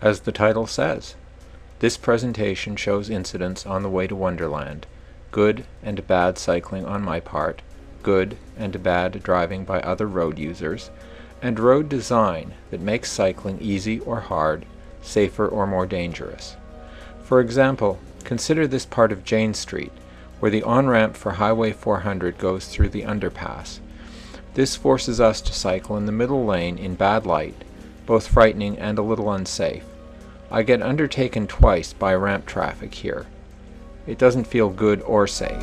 As the title says, this presentation shows incidents on the way to Wonderland, good and bad cycling on my part, good and bad driving by other road users, and road design that makes cycling easy or hard, safer or more dangerous. For example, consider this part of Jane Street, where the on-ramp for Highway 400 goes through the underpass. This forces us to cycle in the middle lane in bad light, both frightening and a little unsafe. I get undertaken twice by ramp traffic here. It doesn't feel good or safe.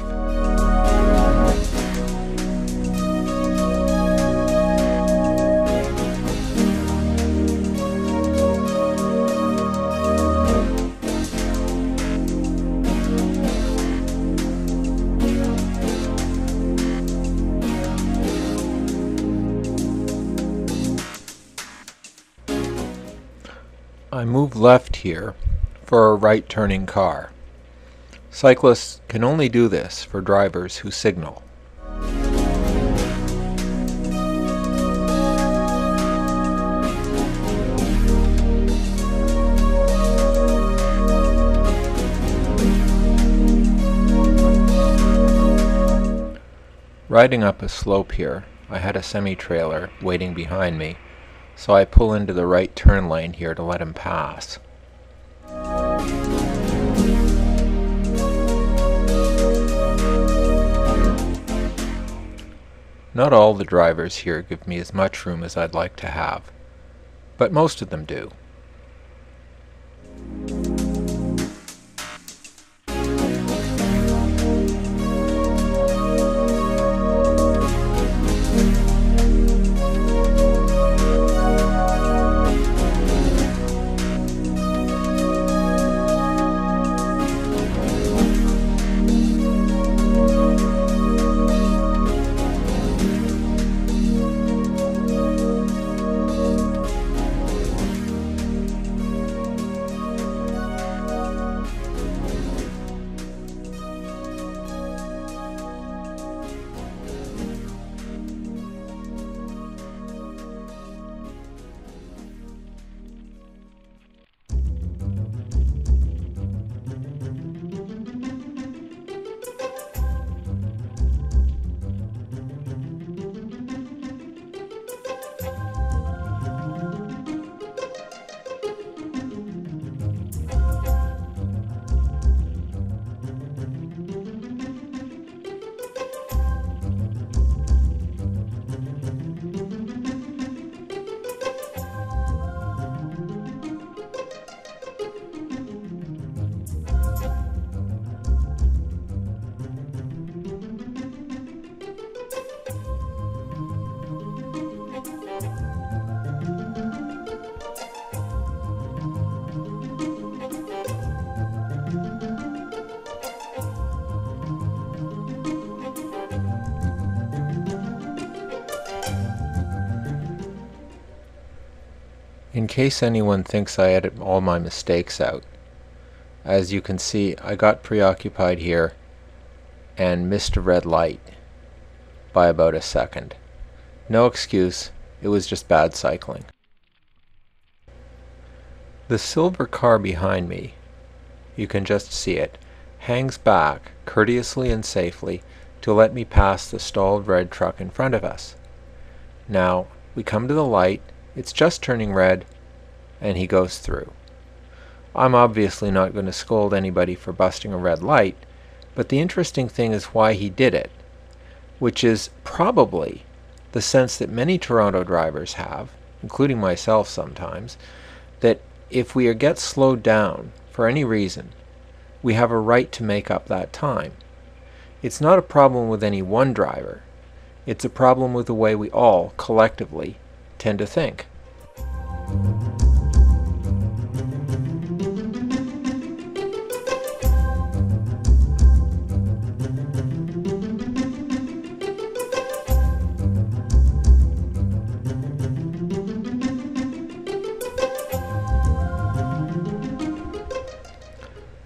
I move left here for a right-turning car. Cyclists can only do this for drivers who signal. Riding up a slope here, I had a semi-trailer waiting behind me, so I pull into the right turn lane here to let him pass. Not all the drivers here give me as much room as I'd like to have, but most of them do. In case anyone thinks I edit all my mistakes out, as you can see, I got preoccupied here and missed a red light by about a second. No excuse, it was just bad cycling. The silver car behind me, you can just see it, hangs back courteously and safely to let me pass the stalled red truck in front of us. Now, we come to the light, it's just turning red, and he goes through. I'm obviously not going to scold anybody for busting a red light, but the interesting thing is why he did it, which is probably the sense that many Toronto drivers have, including myself sometimes, that if we get slowed down for any reason, we have a right to make up that time. It's not a problem with any one driver, it's a problem with the way we all, collectively, tend to think.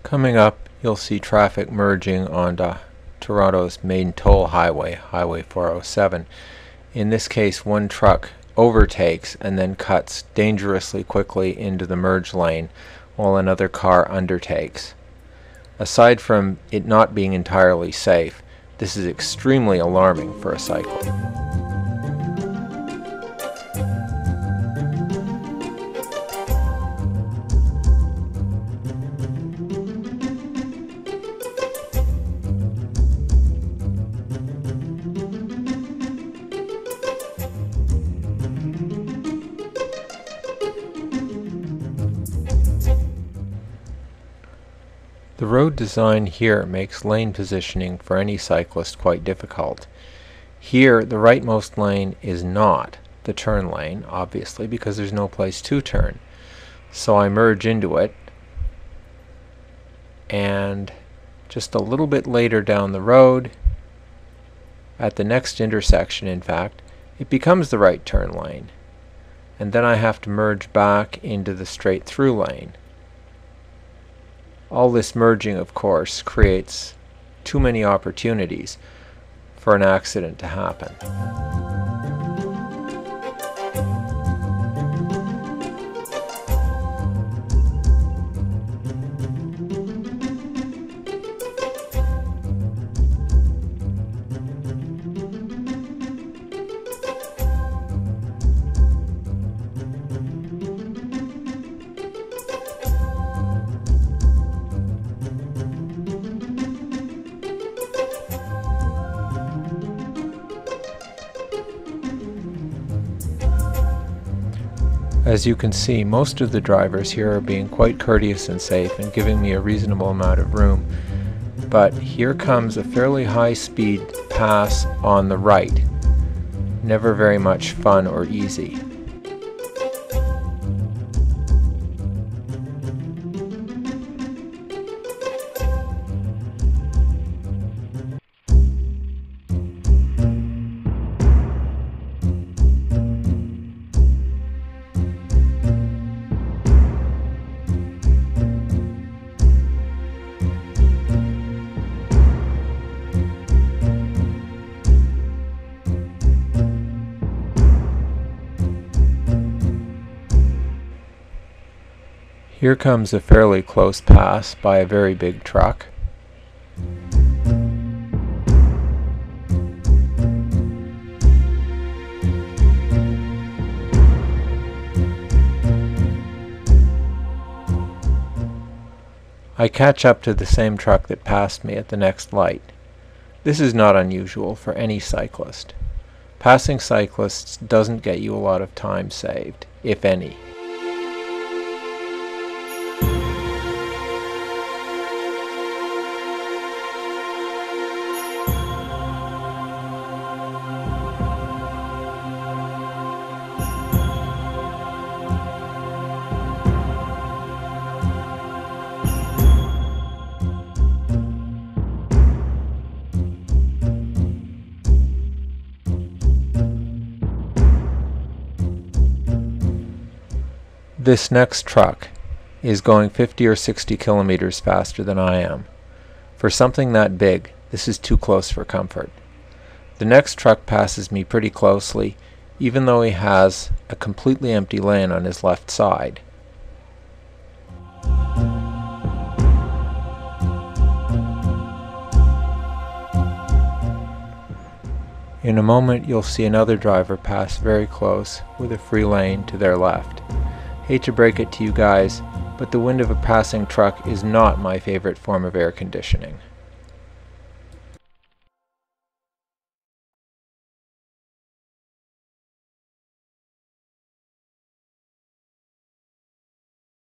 Coming up, you'll see traffic merging onto Toronto's main toll highway, Highway 407. In this case, one truck overtakes and then cuts dangerously quickly into the merge lane while another car undertakes. Aside from it not being entirely safe, this is extremely alarming for a cyclist. The road design here makes lane positioning for any cyclist quite difficult. Here, the rightmost lane is not the turn lane, obviously, because there's no place to turn. So I merge into it, and just a little bit later down the road, at the next intersection in fact, it becomes the right turn lane. And then I have to merge back into the straight through lane. All this merging, of course, creates too many opportunities for an accident to happen. As you can see, most of the drivers here are being quite courteous and safe and giving me a reasonable amount of room. But here comes a fairly high-speed pass on the right. Never very much fun or easy. Here comes a fairly close pass by a very big truck. I catch up to the same truck that passed me at the next light. This is not unusual for any cyclist. Passing cyclists doesn't get you a lot of time saved, if any. This next truck is going 50 or 60 kilometers faster than I am. For something that big, this is too close for comfort. The next truck passes me pretty closely, even though he has a completely empty lane on his left side. In a moment you'll see another driver pass very close with a free lane to their left. Hate to break it to you guys, but the wind of a passing truck is not my favorite form of air conditioning.